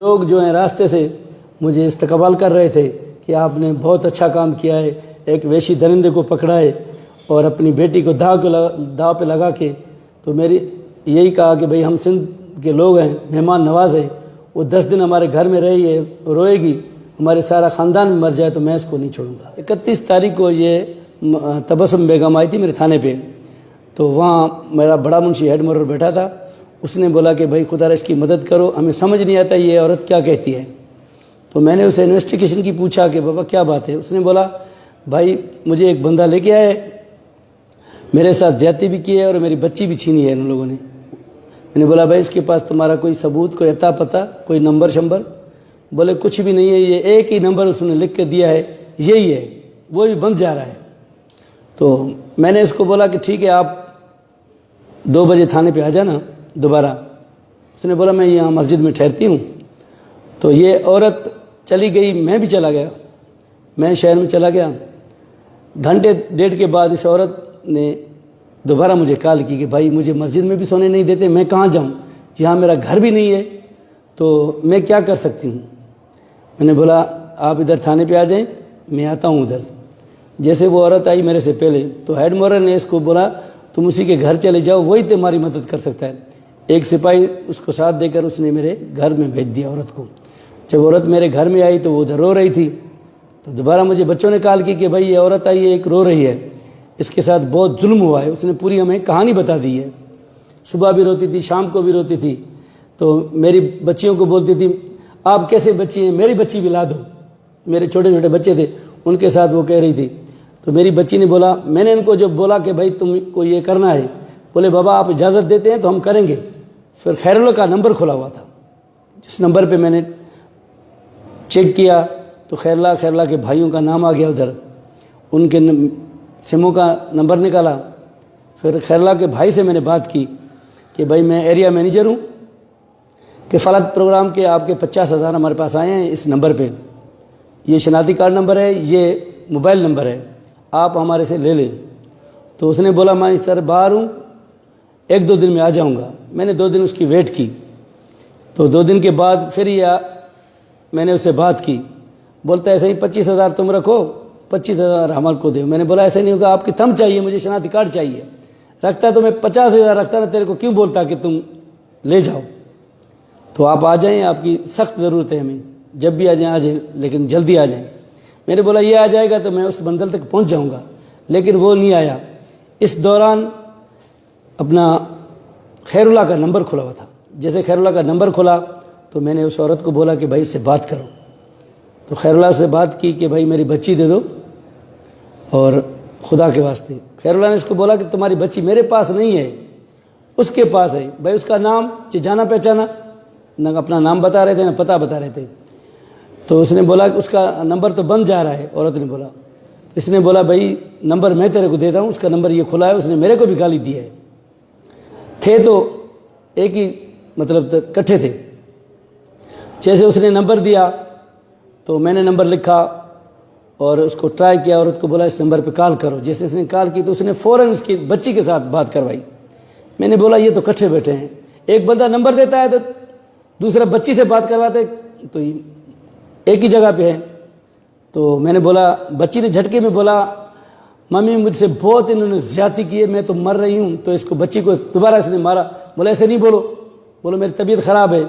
लोग जो हैं रास्ते से मुझे इस्तकबाल कर रहे थे कि आपने बहुत अच्छा काम किया है, एक वैशी दरिंदे को पकड़ा है और अपनी बेटी को दाव पे लगा के, तो मेरी यही कहा कि भाई हम सिंध के लोग हैं, मेहमान नवाज हैं, वो 10 दिन हमारे घर में रही है, रोएगी, हमारे सारा ख़ानदान मर जाए तो मैं इसको नहीं छोड़ूंगा। 31 तारीख को ये तबस्सुम बेगम आई थी मेरे थाने पे, तो वहाँ मेरा बड़ा मुंशी हेड मोहर्रर बैठा था। उसने बोला कि भाई खुदा इसकी मदद करो, हमें समझ नहीं आता ये औरत क्या कहती है। तो मैंने उसे इन्वेस्टिगेशन की पूछा कि बाबा क्या बात है। उसने बोला भाई मुझे एक बंदा लेके आया है, मेरे साथ ज्यादती भी की है और मेरी बच्ची भी छीनी है इन लोगों ने। मैंने बोला भाई इसके पास तुम्हारा कोई सबूत, कोई अता पता, कोई नंबर शंबर? बोले कुछ भी नहीं है, ये एक ही नंबर उसने लिख के दिया है, यही है, वो भी बंद जा रहा है। तो मैंने इसको बोला कि ठीक है आप 2 बजे थाने पे आ जाना दोबारा। उसने बोला मैं यहाँ मस्जिद में ठहरती हूँ। तो ये औरत चली गई, मैं भी चला गया, मैं शहर में चला गया। घंटे डेढ़ के बाद इस औरत ने दोबारा मुझे कॉल की कि भाई मुझे मस्जिद में भी सोने नहीं देते, मैं कहाँ जाऊँ, यहाँ मेरा घर भी नहीं है, तो मैं क्या कर सकती हूँ। मैंने बोला आप इधर थाने पे आ जाएं, मैं आता हूँ उधर। जैसे वो औरत आई मेरे से पहले, तो हेड मोहर्रर ने इसको बोला तुम उसी के घर चले जाओ, वही तुम्हारी मदद कर सकता है। एक सिपाही उसको साथ देकर उसने मेरे घर में भेज दिया औरत को। जब औरत मेरे घर में आई तो वो उधर रो रही थी। तो दोबारा मुझे बच्चों ने कॉल की कि भाई ये औरत आई है, एक रो रही है, इसके साथ बहुत जुल्म हुआ है। उसने पूरी हमें कहानी बता दी है, सुबह भी रोती थी, शाम को भी रोती थी। तो मेरी बच्चियों को बोलती थी आप कैसे बच्ची हैं, मेरी बच्ची भी ला दो। मेरे छोटे छोटे बच्चे थे, उनके साथ वो कह रही थी। तो मेरी बच्ची ने बोला, मैंने इनको जब बोला कि भाई तुमको ये करना है, बोले बाबा आप इजाज़त देते हैं तो हम करेंगे। फिर खैरुल्लाह का नंबर खुला हुआ था, जिस नंबर पे मैंने चेक किया तो खैरुल्लाह के भाइयों का नाम आ गया उधर, उनके सिमों का नंबर निकाला। फिर खैरुल्लाह के भाई से मैंने बात की कि भाई मैं एरिया मैनेजर हूँ, कि फलात प्रोग्राम के आपके 50,000 हमारे पास आए हैं इस नंबर पे, ये शनाख्ती कार्ड नंबर है, ये मोबाइल नंबर है, आप हमारे से ले लें। तो उसने बोला मैं सर बाहर हूँ, 1-2 दिन में आ जाऊँगा। मैंने 2 दिन उसकी वेट की। तो 2 दिन के बाद फिर मैंने उससे बात की। बोलता है ऐसे ही 25,000 तुम रखो, 25,000 हमारे को दो। मैंने बोला ऐसे नहीं होगा, आपकी थंब चाहिए, मुझे शनाख्ती कार्ड चाहिए। रखता तो मैं 50,000 रखता ना, तेरे को क्यों बोलता कि तुम ले जाओ। तो आप आ जाएं, आपकी सख्त ज़रूरत है हमें, जब भी आ जाएं, लेकिन जल्दी आ जाएं। मैंने बोला ये आ जाएगा तो मैं उस मंजिल तक पहुंच जाऊंगा, लेकिन वो नहीं आया। इस दौरान अपना खैरुल्लाह का नंबर खुला हुआ था। जैसे खैरुल्लाह का नंबर खुला तो मैंने उस औरत को बोला कि भाई इससे बात करो। तो खैरुल्लाह से बात की कि भाई मेरी बच्ची दे दो और खुदा के वास्ते। खैरुल्लाह ने इसको बोला कि तुम्हारी बच्ची मेरे पास नहीं है, उसके पास है। भाई उसका नाम जाना पहचाना, न अपना नाम बता रहे थे ना पता बता रहे थे। तो उसने बोला कि उसका नंबर तो बंद जा रहा है। औरत ने बोला, तो इसने बोला भाई नंबर मैं तेरे को देता हूँ, उसका नंबर ये खुला है, उसने मेरे को भी गाली दी है। थे तो एक ही मतलब इकट्ठे थे। जैसे उसने नंबर दिया तो मैंने नंबर लिखा और उसको ट्राई किया, औरत को बोला इस नंबर पे कॉल करो। जैसे इसने कॉल की तो उसने फ़ौरन इसकी बच्ची के साथ बात करवाई। मैंने बोला ये तो इकट्ठे बैठे हैं, एक बंदा नंबर देता है तो दूसरा बच्ची से बात करवाते, तो एक ही जगह पे है। तो मैंने बोला, बच्ची ने झटके में बोला मम्मी मुझसे बहुत इन्होंने ज़्यादती की है, मैं तो मर रही हूँ। तो इसको बच्ची को दोबारा इसने मारा। बोला ऐसे नहीं बोलो मेरी तबीयत ख़राब है।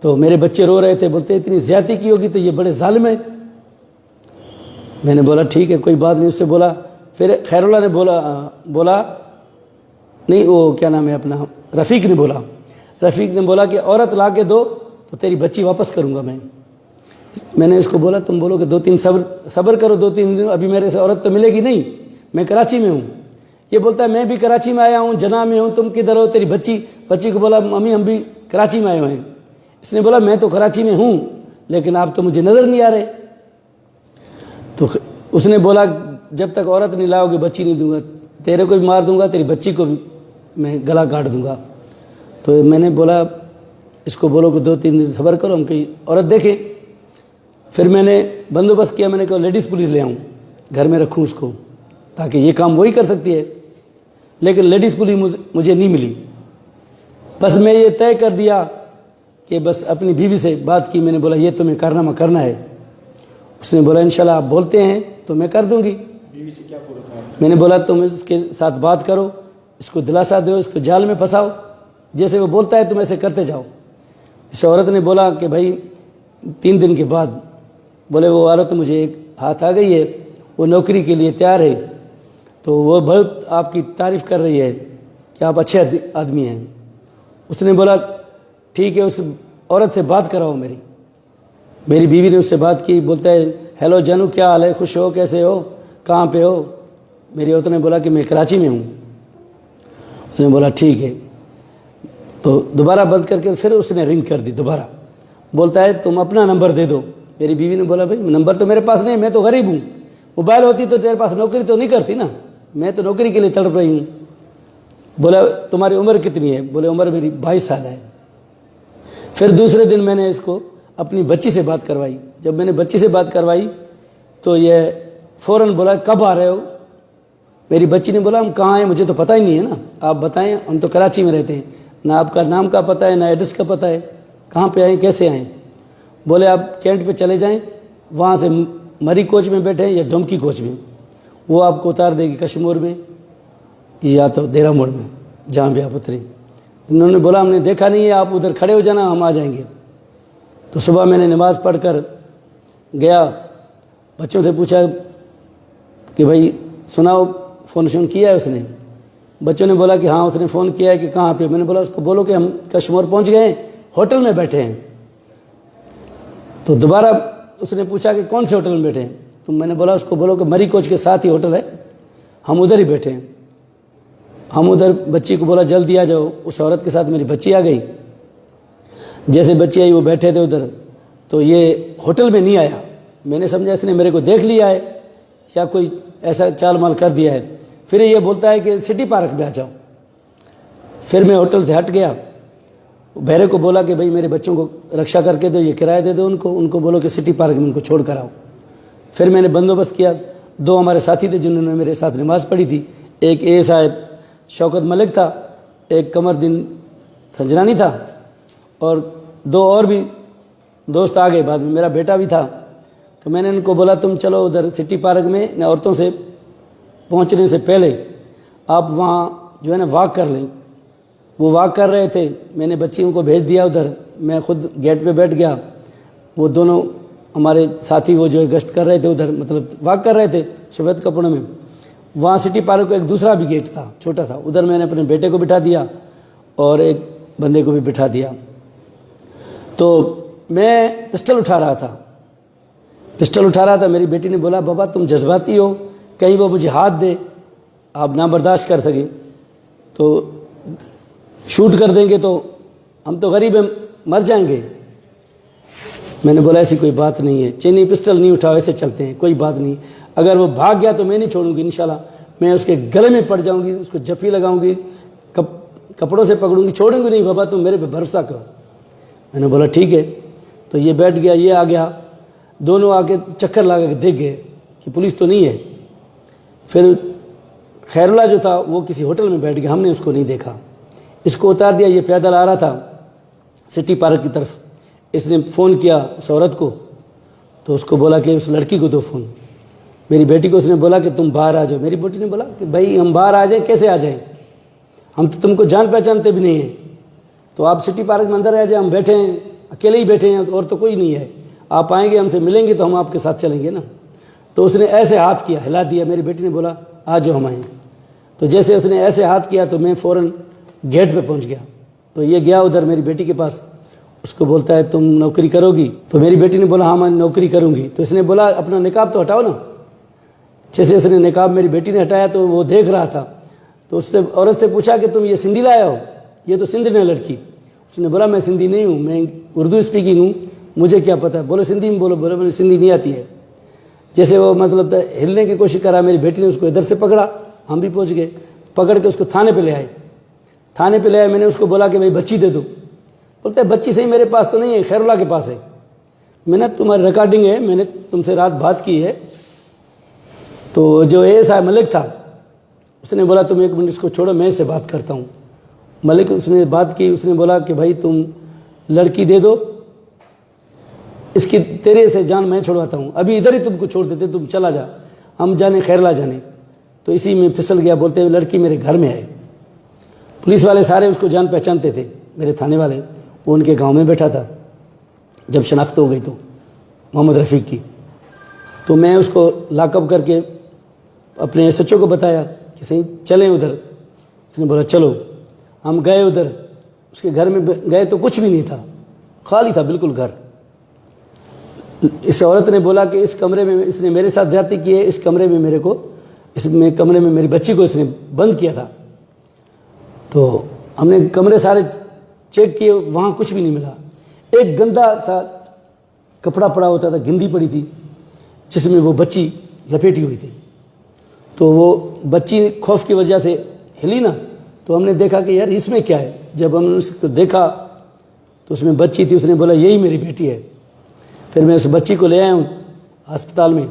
तो मेरे बच्चे रो रहे थे, बोलते इतनी ज़्यादती की होगी तो ये बड़े ज़ालिम है। मैंने बोला ठीक है कोई बात नहीं। उससे बोला, फिर खैरुल्लाह ने बोला नहीं, वो क्या नाम है अपना, रफ़ीक ने बोला कि औरत ला के दो तो तेरी बच्ची वापस करूँगा मैं। मैंने इसको बोला तुम बोलो कि 2-3 सब्र करो, 2-3 दिन, अभी मेरे से औरत तो मिलेगी नहीं, मैं कराची में हूँ। ये बोलता है मैं भी कराची में आया हूँ, जना में हूँ, तुम किधर हो, तेरी बच्ची को बोला मम्मी हम भी कराची में आए हुए हैं। इसने बोला मैं तो कराची में हूँ लेकिन आप तो मुझे नज़र नहीं आ रहे। तो उसने बोला जब तक औरत नहीं लाओगे बच्ची नहीं दूंगा, तेरे को भी मार दूंगा, तेरी बच्ची को भी मैं गला काट दूंगा। तो मैंने बोला इसको बोलो कि 2-3 दिन सब्र करो, हम कहीं औरत देखें। फिर मैंने बंदोबस्त किया, मैंने कहा लेडीज़ पुलिस ले आऊँ, घर में रखूँ उसको, ताकि ये काम वही कर सकती है। लेकिन लेडीज़ पुलिस मुझे नहीं मिली। बस मैं ये तय कर दिया कि बस अपनी बीवी से बात की। मैंने बोला ये तुम्हें कारनामा करना है। उसने बोला इंशाल्लाह आप बोलते हैं तो मैं कर दूंगी। बीवी से क्या बोला था? मैंने बोला तुम इसके साथ बात करो, इसको दिलासा दो, इसको जाल में फंसाओ, जैसे वो बोलता है तुम ऐसे करते जाओ। इस औरत ने बोला कि भाई 3 दिन के बाद बोले वो औरत मुझे एक हाथ आ गई है, वो नौकरी के लिए तैयार है, तो वो बहुत आपकी तारीफ़ कर रही है कि आप अच्छे आदमी हैं। उसने बोला ठीक है, उस औरत से बात कराओ मेरी बीवी ने उससे बात की। बोलता है हेलो जानू, क्या हाल है, खुश हो, कैसे हो, कहाँ पे हो? मेरी औरत ने बोला कि मैं कराची में हूँ। उसने बोला ठीक है। तो दोबारा बंद करके फिर उसने रिंग कर दी दोबारा। बोलता है तुम अपना नंबर दे दो। मेरी बीवी ने बोला भाई नंबर तो मेरे पास नहीं, मैं तो गरीब हूँ, मोबाइल होती तो तेरे पास नौकरी तो नहीं करती ना, मैं तो नौकरी के लिए तड़प रही हूँ। बोला तुम्हारी उम्र कितनी है? बोले उम्र मेरी 22 साल है। फिर दूसरे दिन मैंने इसको अपनी बच्ची से बात करवाई। जब मैंने बच्ची से बात करवाई तो ये फ़ौरन बोला कब आ रहे हो? मेरी बच्ची ने बोला हम कहाँ हैं, मुझे तो पता ही नहीं है ना, आप बताएं, हम तो कराची में रहते हैं, ना आपका नाम का पता है ना एड्रेस का पता है, कहाँ पे आए, कैसे आएँ? बोले आप कैंट पे चले जाएं, वहाँ से मरी कोच में बैठे या डोमकी कोच में, वो आपको उतार देगी कश्मीर में या तो देरा मोड़ में, जहाँ भी आप उतरे। उन्होंने बोला हमने देखा नहीं है, आप उधर खड़े हो जाना, हम आ जाएंगे। तो सुबह मैंने नमाज़ पढ़कर गया, बच्चों से पूछा कि भाई सुनाओ फ़ोन शोन किया है उसने? बच्चों ने बोला कि हाँ उसने फ़ोन किया है। कि कहाँ पे? मैंने बोला उसको बोलो कि हम कश्मीर पहुँच गए हैं, होटल में बैठे हैं। तो दोबारा उसने पूछा कि कौन से होटल में बैठे हैं? तो मैंने बोला उसको बोलो कि मरी कोच के साथ ही होटल है, हम उधर ही बैठे हैं। हम उधर बच्ची को बोला जल्दी आ जाओ। उस औरत के साथ मेरी बच्ची आ गई। जैसे बच्ची आई वो बैठे थे उधर, तो ये होटल में नहीं आया। मैंने समझा इसने मेरे को देख लिया है या कोई ऐसा चाल माल कर दिया है। फिर ये बोलता है कि सिटी पार्क में आ जाओ। फिर मैं होटल से हट गया, बहरे को बोला कि भाई मेरे बच्चों को रक्षा करके दो, ये किराया दे दो उनको बोलो कि सिटी पार्क में उनको छोड़ कर आओ। फिर मैंने बंदोबस्त किया। 2 हमारे साथी थे जिन्होंने मेरे साथ नमाज़ पढ़ी थी। एक ए साहब शौकत मलिक था, एक कमरदीन संजरानी था, और 2 और भी दोस्त आ गए बाद में, मेरा बेटा भी था। तो मैंने उनको बोला तुम चलो उधर सिटी पार्क में, औरतों से पहुंचने से पहले आप वहाँ जो है ना वॉक कर लें। वो वॉक कर रहे थे, मैंने बच्चियों को भेज दिया उधर, मैं खुद गेट पे बैठ गया। वो दोनों हमारे साथी वो जो है गश्त कर रहे थे उधर, मतलब वॉक कर रहे थे सफ़ेद कपड़ों में। वहाँ सिटी पार्क का एक दूसरा भी गेट था, छोटा था, उधर मैंने अपने बेटे को बिठा दिया और एक बंदे को भी बिठा दिया। तो मैं पिस्टल उठा रहा था। मेरी बेटी ने बोला बाबा तुम जज्बाती हो, कहीं वो मुझे हाथ दे, आप ना बर्दाश्त कर सके तो शूट कर देंगे, तो हम तो गरीब हैं, मर जाएंगे। मैंने बोला ऐसी कोई बात नहीं है, चीनी पिस्टल नहीं उठाओ, ऐसे चलते हैं, कोई बात नहीं। अगर वो भाग गया तो मैं नहीं छोड़ूंगी, इंशाल्लाह मैं उसके गले में पड़ जाऊंगी, उसको जफ्फी लगाऊंगी, कपड़ों से पकड़ूंगी, छोड़ूंगी नहीं। बाबा तुम मेरे पे भरोसा करो। मैंने बोला ठीक है। तो ये बैठ गया, ये आ गया, दोनों आके चक्कर लगा के देख गए कि पुलिस तो नहीं है। फिर खैरुल्लाह जो था वो किसी होटल में बैठ गया, हमने उसको नहीं देखा। इसको उतार दिया, ये पैदल आ रहा था सिटी पार्क की तरफ। इसने फ़ोन किया उस औरत को, तो उसको बोला कि उस लड़की को दो फ़ोन। मेरी बेटी को उसने बोला कि तुम बाहर आ जाओ। मेरी बेटी ने बोला कि भाई हम बाहर आ जाएं, कैसे आ जाएं, हम तो तुमको जान पहचानते भी नहीं हैं, तो आप सिटी पार्क में अंदर आ जाए, हम बैठे हैं, अकेले ही बैठे हैं और तो कोई नहीं है, आप आएंगे हमसे मिलेंगे तो हम आपके साथ चलेंगे ना। तो उसने ऐसे हाथ किया, हिला दिया। मेरी बेटी ने बोला आ जाओ हम आए। तो जैसे उसने ऐसे हाथ किया तो मैं फ़ौरन गेट पे पहुंच गया। तो ये गया उधर मेरी बेटी के पास, उसको बोलता है तुम नौकरी करोगी? तो मेरी बेटी ने बोला हाँ मैं नौकरी करूँगी। तो इसने बोला अपना निकाब तो हटाओ ना। जैसे उसने निकाब मेरी बेटी ने हटाया तो वो देख रहा था, तो उससे औरत से पूछा कि तुम ये सिंधी लाया हो? ये तो सिंधी है लड़की। उसने बोला मैं सिंधी नहीं हूँ, मैं उर्दू स्पीकिंग हूँ, मुझे क्या पता है। बोले सिंधी में बोलो। बोले मुझे सिंधी नहीं आती है। जैसे वो मतलब हिलने की कोशिश करा, मेरी बेटी ने उसको इधर से पकड़ा, हम भी पहुँच गए, पकड़ के उसको थाने पे ले आए। थाने पे ले आए, मैंने उसको बोला कि भाई बच्ची दे दो। बोलते है बच्ची सही मेरे पास तो नहीं है, खैरुल्लाह के पास है। मैंने तुम्हारी रिकॉर्डिंग है, मैंने तुमसे रात बात की है। तो जो एएसआई मलिक था उसने बोला तुम 1 मिनट इसको छोड़ो, मैं इससे बात करता हूँ। मलिक उसने बात की, उसने बोला कि भाई तुम लड़की दे दो, इसकी तेरे से जान मैं छुड़वाता हूँ, अभी इधर ही तुमको छोड़ देते, तुम चला जा, हम जाने खैरला जाने। तो इसी में फिसल गया, बोलते हुए लड़की मेरे घर में है। पुलिस वाले सारे उसको जान पहचानते थे, मेरे थाने वाले, वो उनके गांव में बैठा था। जब शनाख्त हो गई तो मोहम्मद रफ़ीक की, तो मैं उसको लॉकअप करके अपने SHO को बताया कि सही चलें उधर। उसने बोला चलो। हम गए उधर, उसके घर में गए तो कुछ भी नहीं था, खाली था बिल्कुल घर। इस औरत ने बोला कि इस कमरे में इसने मेरे साथ ज्यादती की है, इस कमरे में मेरे को, इसमें कमरे में मेरी बच्ची को इसने बंद किया था। तो हमने कमरे सारे चेक किए, वहाँ कुछ भी नहीं मिला। एक गंदा सा कपड़ा पड़ा होता था, गिंदी पड़ी थी जिसमें वो बच्ची लपेटी हुई थी। तो वो बच्ची खौफ की वजह से हिली ना, तो हमने देखा कि यार इसमें क्या है। जब हमने उसको देखा तो उसमें बच्ची थी। उसने बोला यही मेरी बेटी है। फिर मैं उस बच्ची को ले आया हूँ अस्पताल में,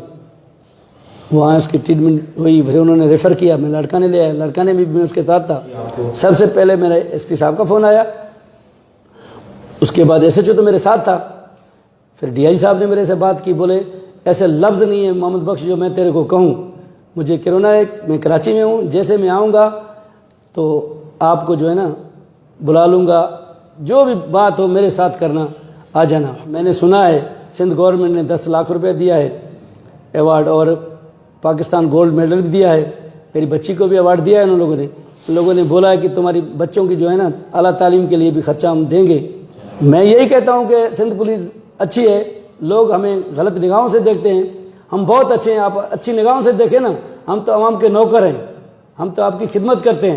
वहाँ उसकी ट्रीटमेंट हुई, फिर उन्होंने रेफ़र किया। मैं लड़का ने ले आया, लड़का ने भी मैं उसके साथ था। सबसे पहले मेरा SP साहब का फ़ोन आया, उसके बाद SHO तो मेरे साथ था। फिर DI साहब ने मेरे से बात की, बोले ऐसे लफ्ज़ नहीं है मोहम्मद बख्श जो मैं तेरे को कहूँ, मुझे कोरोना है, मैं कराची में हूँ, जैसे मैं आऊँगा तो आपको जो है ना बुला लूँगा, जो भी बात हो मेरे साथ करना, आ जाना। मैंने सुना है सिंध गवर्नमेंट ने 10 लाख रुपए दिया है अवार्ड, और पाकिस्तान गोल्ड मेडल भी दिया है, मेरी बच्ची को भी अवार्ड दिया है उन लोगों ने बोला है कि तुम्हारी बच्चों की जो है ना आला तालीम के लिए भी खर्चा हम देंगे। मैं यही कहता हूँ कि सिंध पुलिस अच्छी है, लोग हमें गलत निगाहों से देखते हैं, हम बहुत अच्छे हैं। आप अच्छी निगाहों से देखें ना, हम तो आवाम के नौकर हैं, हम तो आपकी खिदमत करते हैं।